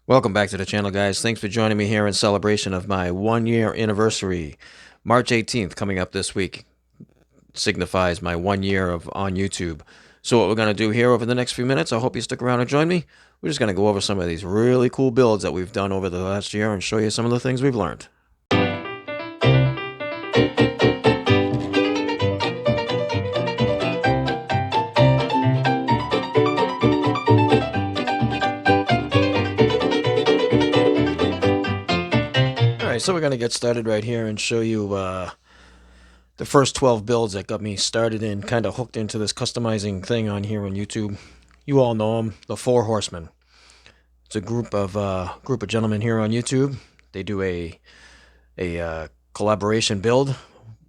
Welcome back to the channel, guys. Thanks for joining me here in celebration of my 1 year anniversary. March 18th, coming up this week, signifies my 1 year of on YouTube. So what we're going to do here over the next few minutes, I hope you stick around and join me. We're just going to go over some of these really cool builds that we've done over the last year and show you some of the things we've learned. Alright, so we're going to get started right here and show you the first 12 builds that got me started and kind of hooked into this customizing thing on here on YouTube. You all know them, the Four Horsemen. It's a group of gentlemen here on YouTube. They do a collaboration build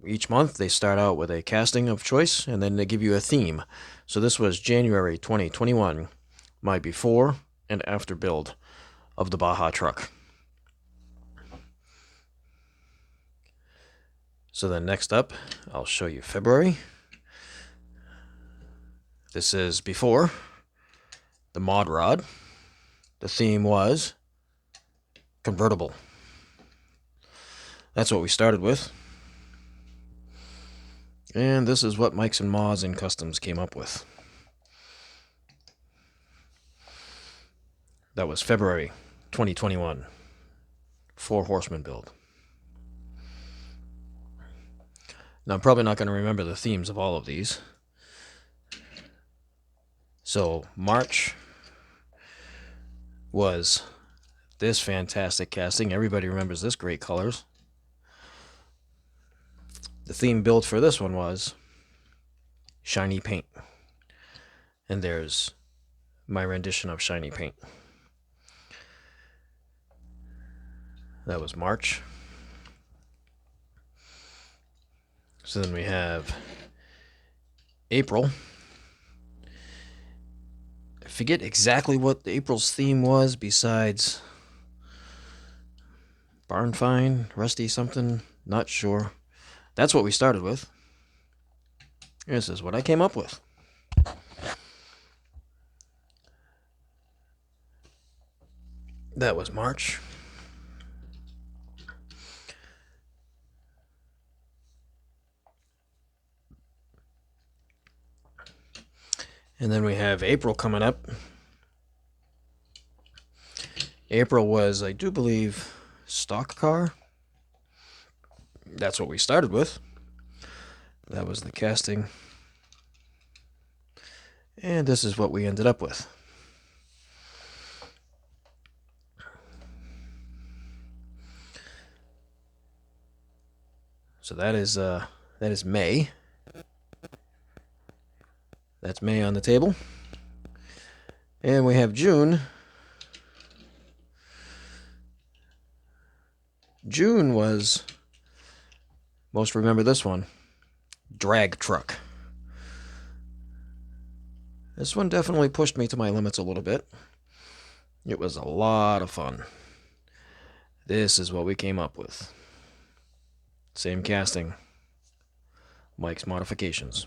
each month. They start out with a casting of choice, and then they give you a theme. So this was January 2021, my before and after build of the Baja truck. So then next up, I'll show you February. This is before the Mod Rod. The theme was convertible. That's what we started with. And this is what Mikes and Mods and Customs came up with. That was February 2021. Four Horsemen build. Now, I'm probably not going to remember the themes of all of these. So, March was this fantastic casting. Everybody remembers this great colors. The theme build for this one was shiny paint. And there's my rendition of shiny paint. That was March. So then we have April. I forget exactly what April's theme was besides barn find, rusty something, not sure. That's what we started with. This is what I came up with. That was March. And then we have April coming up. April was, I do believe, stock car. That's what we started with. That was the casting. And this is what we ended up with. So that is May. That's May on the table. And we have June. June was, most remember this one, drag truck. This one definitely pushed me to my limits a little bit. It was a lot of fun. This is what we came up with. Same casting. Mike's modifications.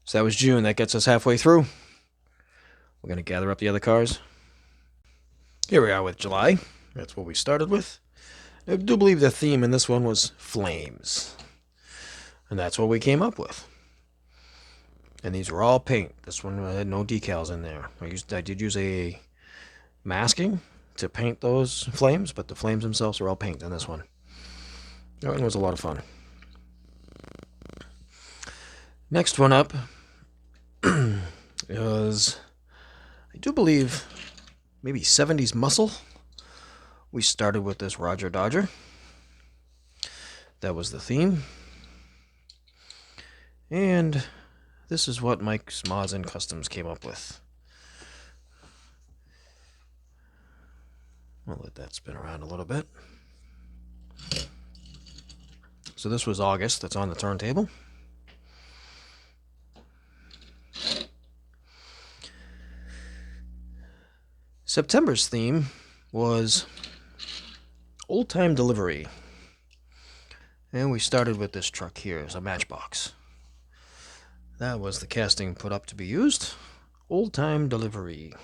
So that was June. That gets us halfway through. We're going to gather up the other cars. Here we are with July. That's what we started with. I do believe the theme in this one was flames. And that's what we came up with. And these were all paint. This one had no decals in there. I did use a masking to paint those flames, but the flames themselves are all paint in this one. That one was a lot of fun. Next one up is, I do believe, maybe 70s muscle. We started with this Roger Dodger. That was the theme. And this is what Mike's Mods and Customs came up with. I'll let that spin around a little bit. So this was August. That's on the turntable. September's theme was old time delivery. And we started with this truck here as a matchbox. That was the casting put up to be used. Old Time Delivery.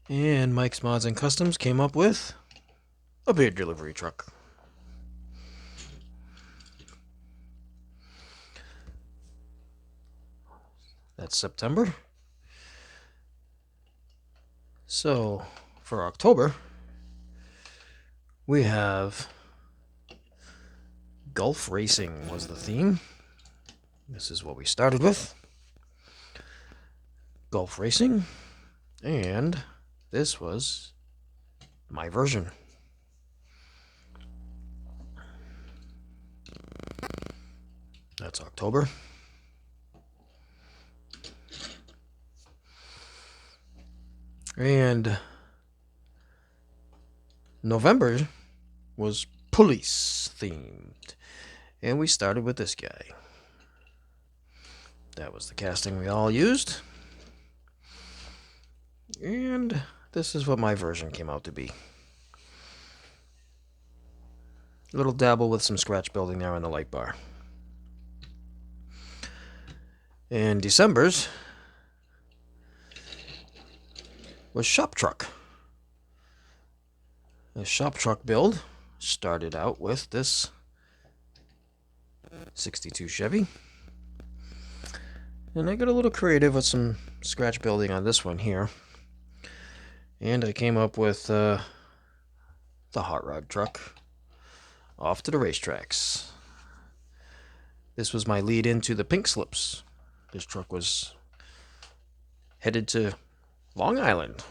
And Mike's Mods and Customs came up with a beer delivery truck. That's September. So, for October, we have Gulf Racing was the theme. This is what we started with. Gulf Racing. And this was my version. That's October. And November was police themed. And we started with this guy. That was the casting we all used. And this is what my version came out to be. A little dabble with some scratch building there on the light bar. And December's was Shop Truck. The Shop Truck build started out with this 62 Chevy. And I got a little creative with some scratch building on this one here. And I came up with the hot rod truck off to the racetracks. This was my lead into the pink slips. This truck was headed to Long Island,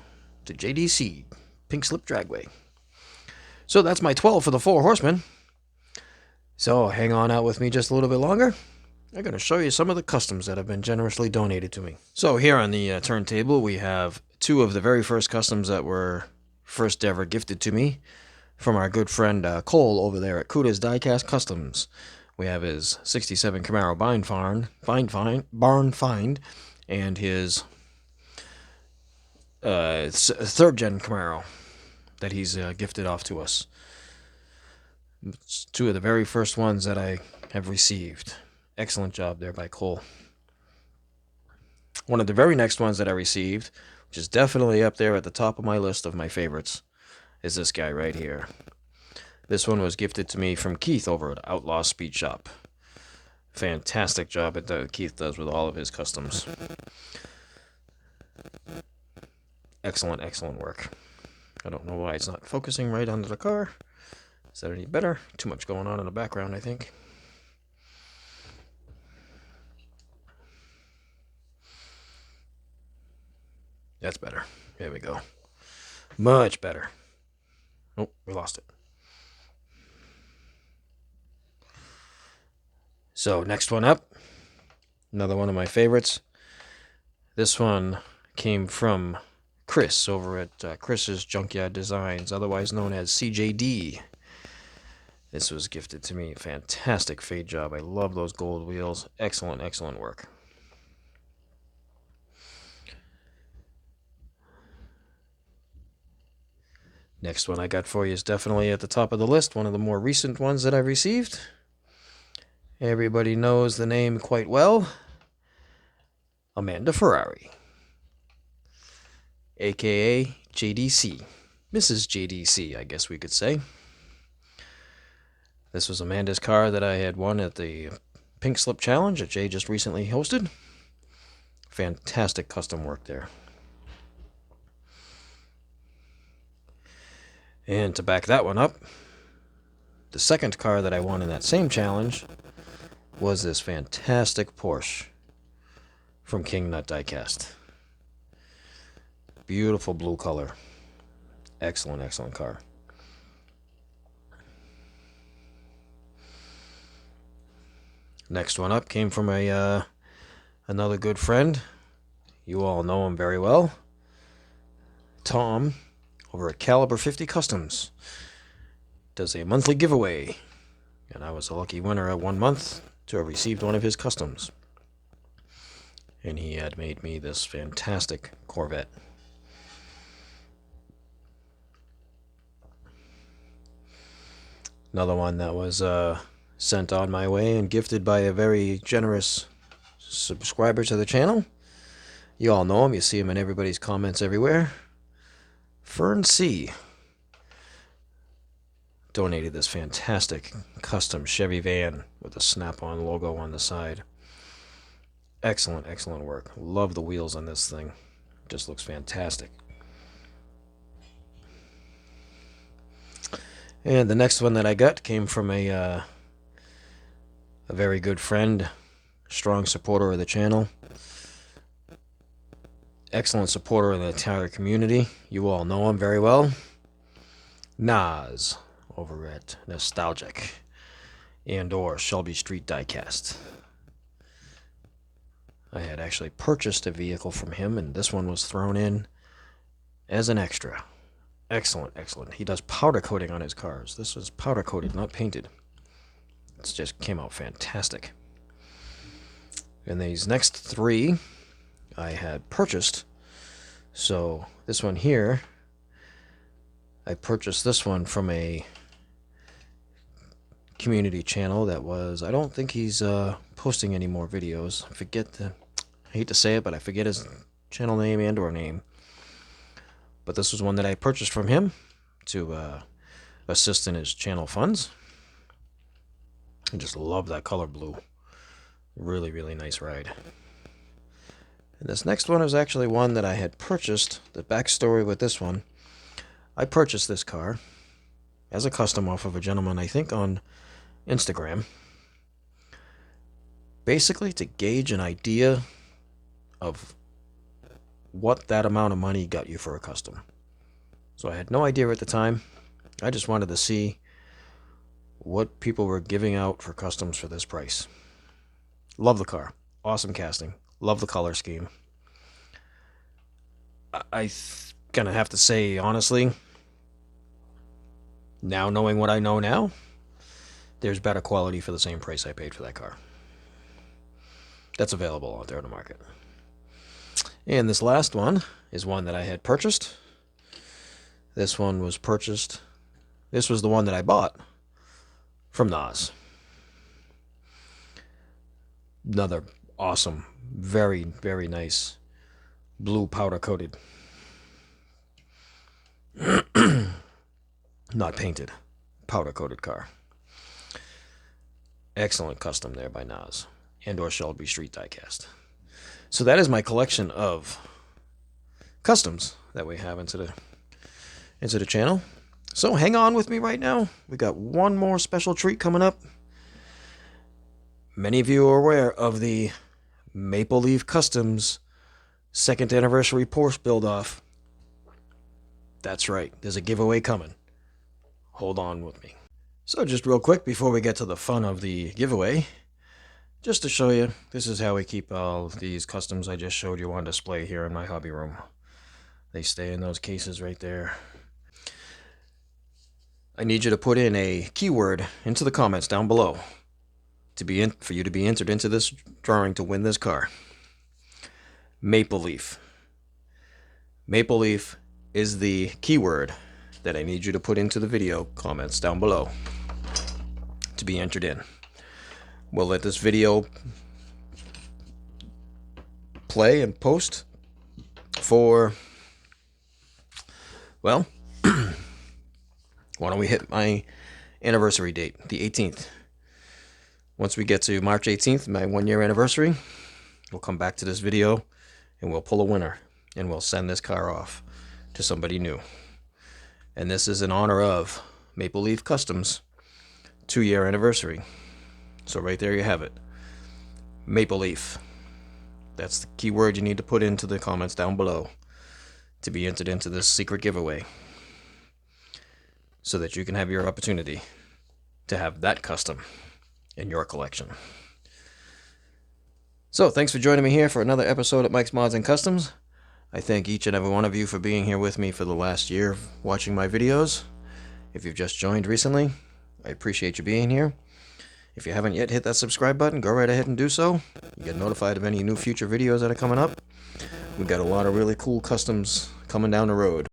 to JDC, Pink Slip Dragway. So that's my 12 for the 4 horsemen. So hang on out with me just a little bit longer. I'm going to show you some of the customs that have been generously donated to me. So here on the turntable, we have 2 of the very first customs that were first ever gifted to me from our good friend Cole over there at Kuda's Diecast Customs. We have his 67 Camaro barn find, and his 3rd gen Camaro that he's gifted off to us. It's 2 of the very first ones that I have received. Excellent job there by Cole. One of the very next ones that I received, which is definitely up there at the top of my list of my favorites, is this guy right here. This one was gifted to me from Keith over at Outlaw Speed Shop. Fantastic job that Keith does with all of his customs. Excellent, excellent work. I don't know why it's not focusing right onto the car. Is that any better? Too much going on in the background, I think. That's better. There we go. Much better. Oh, we lost it. So, next one up. Another one of my favorites. This one came from Chris over at Chris's Junkyard Designs, otherwise known as CJD. This was gifted to me. Fantastic fade job. I love those gold wheels. Excellent, excellent work. Next one I got for you is definitely at the top of the list, one of the more recent ones that I received. Everybody knows the name quite well. Amanda Ferrari, aka JDC. Mrs. JDC, I guess we could say. This was Amanda's car that I had won at the Pink Slip Challenge that Jay just recently hosted. Fantastic custom work there. And to back that one up, the second car that I won in that same challenge was this fantastic Porsche from King Nut Diecast. Beautiful blue color. Excellent, excellent car. Next one up came from another good friend. You all know him very well. Tom over at Caliber 50 Customs does a monthly giveaway, and I was a lucky winner at 1 month to have received one of his customs. And he had made me this fantastic Corvette. Another one that was sent on my way and gifted by a very generous subscriber to the channel. You all know him. You see him in everybody's comments everywhere. Fern C. donated this fantastic custom Chevy van with a Snap-on logo on the side. Excellent, excellent work. Love the wheels on this thing. Just looks fantastic. And the next one that I got came from a very good friend, strong supporter of the channel, excellent supporter of the entire community. You all know him very well. Nas over at Nostalgic and/or Shelby Street Diecast. I had actually purchased a vehicle from him, and this one was thrown in as an extra. Excellent, excellent. He does powder coating on his cars. This was powder coated, not painted. It just came out fantastic. And these next three I had purchased. So this one here, I purchased this one from a community channel that was, I don't think he's posting any more videos. I hate to say it, but I forget his channel name and/or name. But this was one that I purchased from him to assist in his channel funds. I just love that color blue. Really, really nice ride. And this next one is actually one that I had purchased. The backstory with this one, I purchased this car as a custom off of a gentleman, I think on Instagram, basically to gauge an idea of what that amount of money got you for a custom. So I had no idea at the time. I just wanted to see what people were giving out for customs for this price. Love the car. Awesome casting. Love the color scheme. I'm gonna have to say, honestly, now knowing what I know now, there's better quality for the same price I paid for that car. That's available out there in the market. And this last one is one that I had purchased. This one was purchased. This was the one that I bought from Nas. Another awesome, very, very nice blue powder coated. Not painted, powder coated car. Excellent custom there by Nas and/or Shelby Street Diecast. So that is my collection of customs that we have into the channel. So hang on with me right now. We got one more special treat coming up. Many of you are aware of the Maple Leaf Customs 2nd anniversary Porsche build-off. That's right, there's a giveaway coming. Hold on with me. So just real quick before we get to the fun of the giveaway, just to show you, this is how we keep all of these customs I just showed you on display here in my hobby room. They stay in those cases right there. I need you to put in a keyword into the comments down below for you to be entered into this drawing to win this car. Maple Leaf. Maple Leaf is the keyword that I need you to put into the video comments down below to be entered in. We'll let this video play and post for, well, why don't we hit my anniversary date, the 18th. Once we get to March 18th, my 1-year anniversary, we'll come back to this video and we'll pull a winner and we'll send this car off to somebody new. And this is in honor of Maple Leaf Customs 2-year anniversary. So right there you have it. Maple Leaf. That's the keyword you need to put into the comments down below to be entered into this secret giveaway, so that you can have your opportunity to have that custom in your collection. So thanks for joining me here for another episode of Mike's Mods and Customs. I thank each and every one of you for being here with me for the last year watching my videos. If you've just joined recently, I appreciate you being here. If you haven't yet hit that subscribe button, go right ahead and do so. You get notified of any new future videos that are coming up. We've got a lot of really cool customs coming down the road.